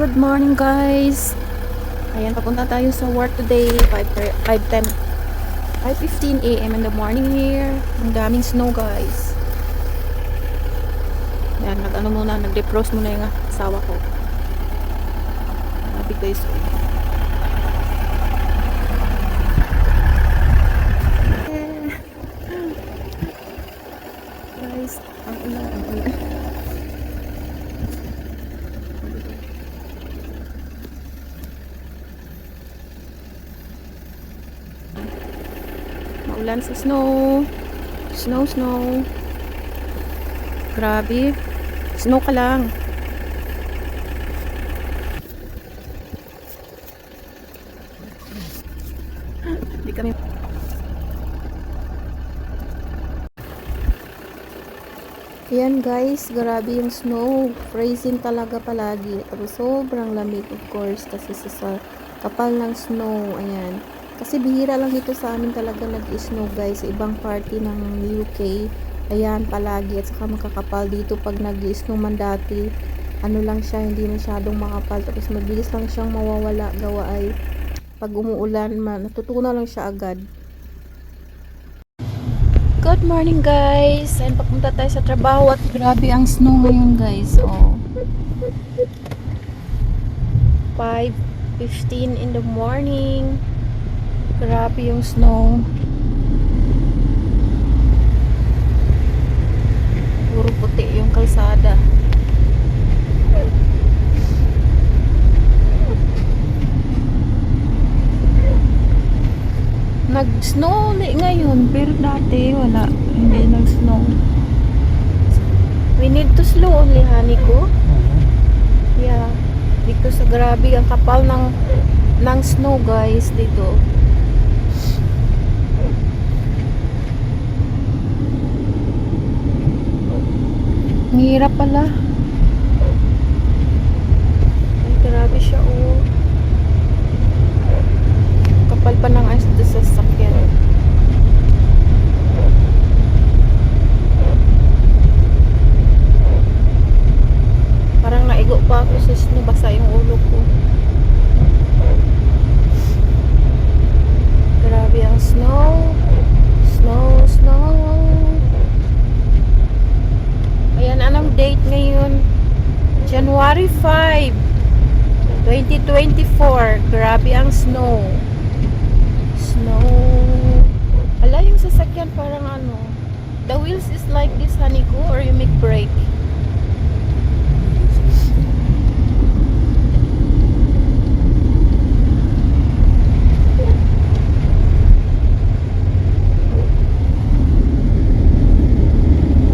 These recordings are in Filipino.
Good morning guys. Ayan, papunta tayo sa work today. 5:10 5:15 a.m. in the morning here. Ang daming snow guys. Ayan, nag-defrost muna yung asawa ko. Grabe guys. Guys, ang ulan. Maulan sa snow. Snow. Grabe. Snow ka lang. Hindi kami. Ayan guys, grabe yung snow. Freezing talaga palagi. Tapos sobrang lamig of course kasi sa kapal ng snow. Ayan. Kasi bihira lang dito sa amin talaga nag-snow guys. Sa ibang party ng UK. Ayan, palagi. At saka makakapal dito pag nag-snow man dati. Ano lang siya, hindi masyadong makapal. Tapos mabilis lang siyang mawawala. Gawa ay pag umuulan, natutunaw lang siya agad. Good morning guys. Ayan, papunta tayo sa trabaho at grabe ang snow ngayon guys. Oh. 5:15 in the morning. Grabe yung snow. Puro puti yung kalsada. Nag-snow ngayon, pero dati wala. Hindi nag-snow. We need to slow only, honey ko. Yeah. Because grabe ang kapal ng snow guys dito. Ang hirap pala. Ay, grabe siya oh. Kapal pa ng ice doon sa sasakyan. Parang naigo pa ako sa snow, basa yung ulo ko. Grabe ang snow. Snow. Ayan, anong date ngayon? January 5, 2024. Grabe ang snow. Ala, yung sasakyan parang ano, the wheels is like this, honey ko, or you make brake?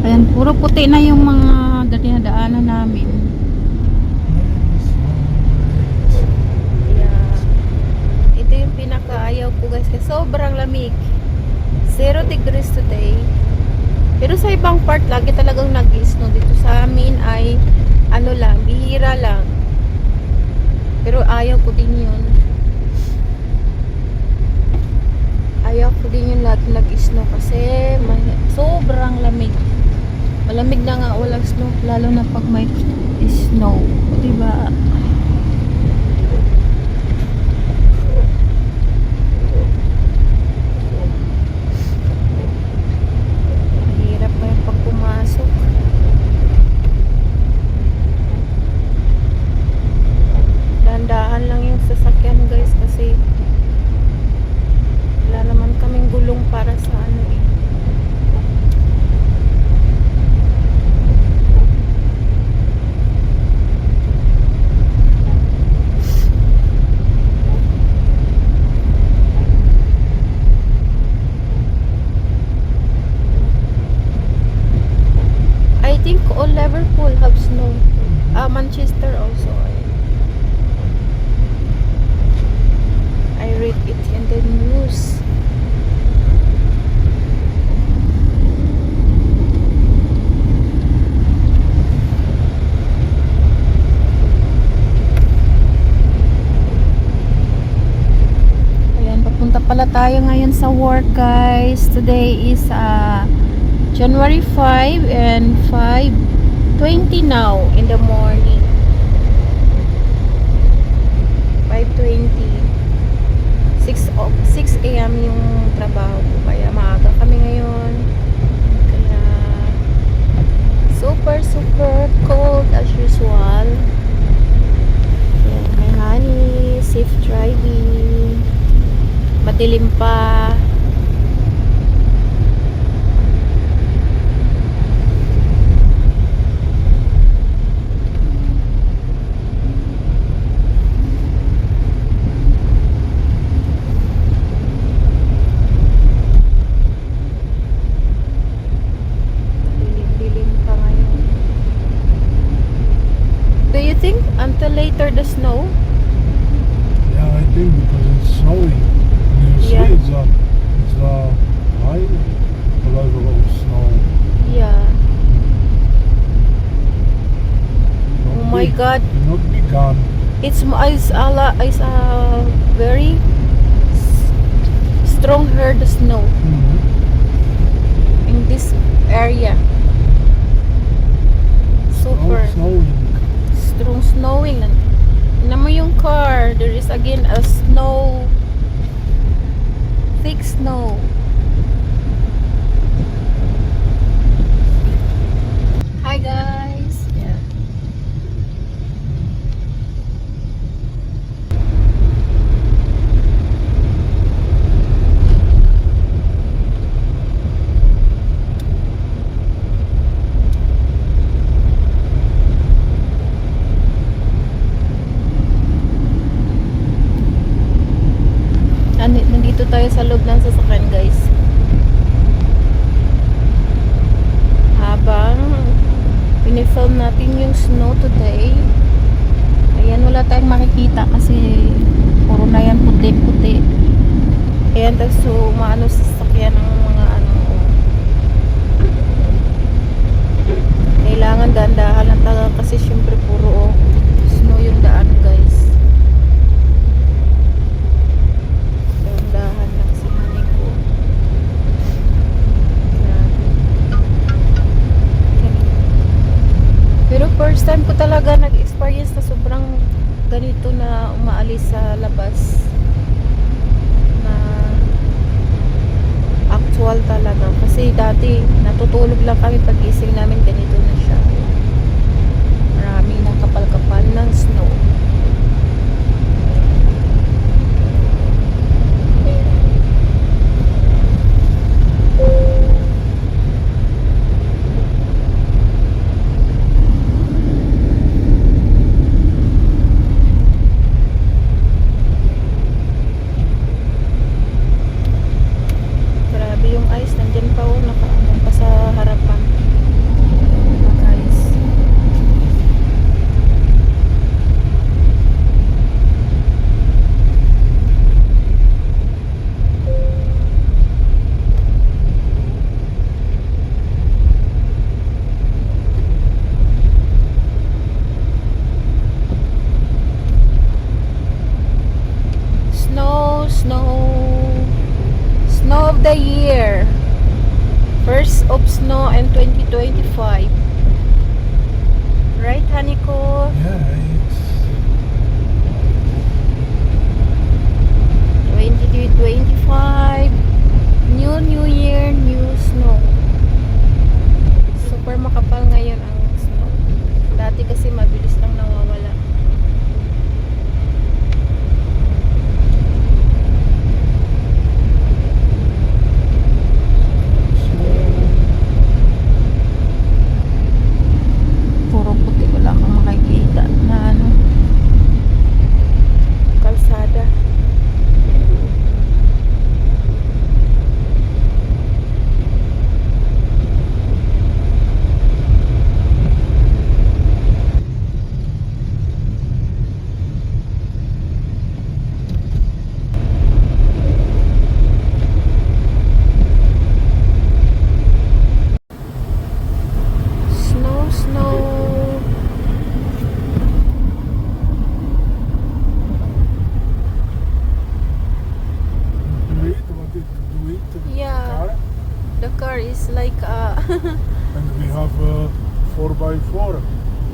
Ayan, puro puti na yung mga dinadaanan namin. Ito yung pinakaayaw ko guys kasi sobrang lamig. 0 degrees today. Pero sa ibang part lagi talagang nag-snow. Dito sa amin ay ano lang, bihira lang. Pero ayaw ko din yun. Ayaw ko din yung lahat nag-snow kasi sobrang lamig. Malamig na nga walang snow, lalo na pag may snow. Diba? Lang yung sasakyan guys kasi wala naman kaming gulong para sa ano eh. I think all Liverpool have snow. Manchester also. I read it in the news. Ayan, papunta pala tayo ngayon sa work guys. Today is January 5 and 5:20 now in the morning. madilim pa. Dilim pa ngayon. Do you think until later the snow? Yeah, I think because it's snowing. You see, Yeah. it's high, a lot of snow. Yeah. Not Oh my big, God. not big gun. It's a very strong herd of snow in this area. Super Snowing. strong snowing. Tingnan mo yung car. There is again a snow. Thick snow. Hi guys. Yeah. Nandito tayo sa loob ng sasakyan guys. Habang pinifilm natin yung snow today. Ayan, wala tayong makikita kasi puro na yan puti-puti. Ayan, tapos so, maano sa sasakyan ng mga ano. Kailangan dahan-dahan lang talaga kasi syempre puro snow yung daan guys. Dahan lang si mami ko. Pero first time ko talaga nag-experience na sobrang ganito na umaalis sa labas. Na actual talaga. Kasi dati natutulog lang kami pag-gising namin ganito na siya. Maraming ng kapal-kapal ng snow. Yung ice nandyan pa nakaano pa sa harapan ng ice. Snow of the year. First of snow in 2025. Right, Haniko? Yeah, it's 2025. New year, new snow. Super makapal ngayon ang snow. Dati kasi mabilis lang nawawala. Puro puti, wala kang makikita na ano kalsada. Snow. what did you do it? Yeah. Car? The car is like And we have a 4x4.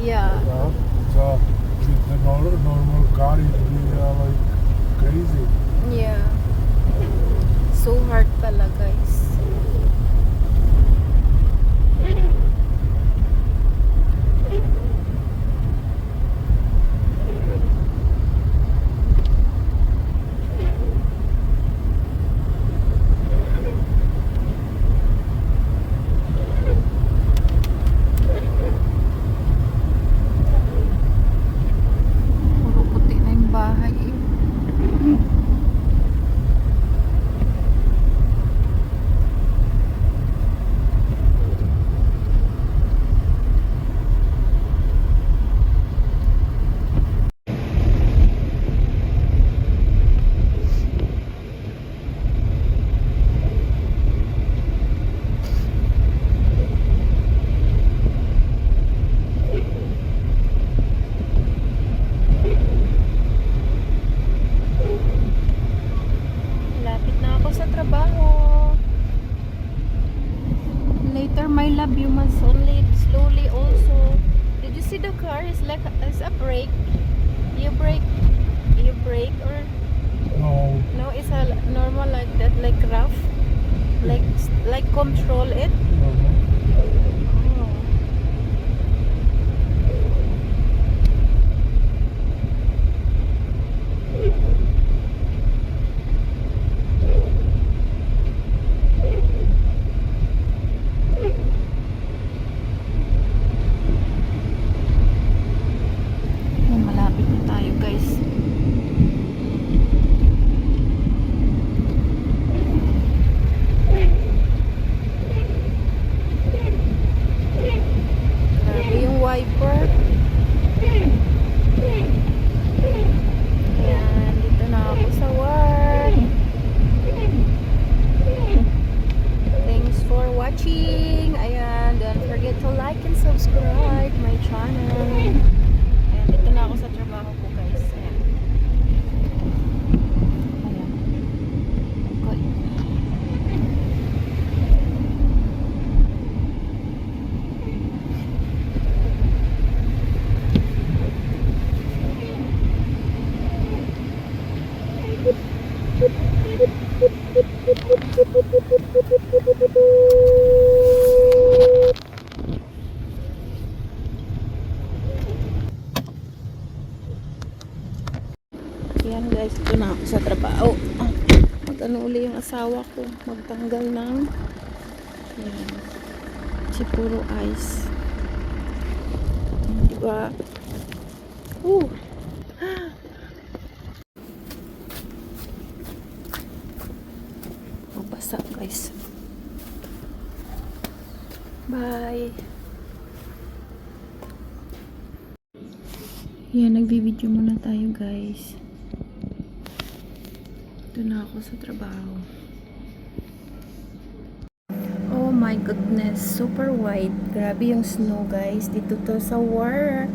yeah. Yeah. So with the normal car it will be like crazy. Yeah. So hard pala guys. You break or No, no? It's a normal like that, like rough, like control it. no. Oh. Ayan, malapit na tayo guys. Grabe yung wiper. Ayan, dito na ako sa work. Thanks for watching. Ayan, don't forget to like and subscribe my channel. Ayan, dito na ako sa trabaho ko guys. Ayan. Ayan. Okay. Ayan guys, ito na ako sa trabaho. Mag-ano uli yung asawa ko. Magtanggal ng ayan, puro ice. Diba? Mabasa guys. Bye. Yan, nagbibideo muna tayo guys. Ito na ako sa trabaho. Oh my goodness, super white. Grabe yung snow guys. Dito to sa work.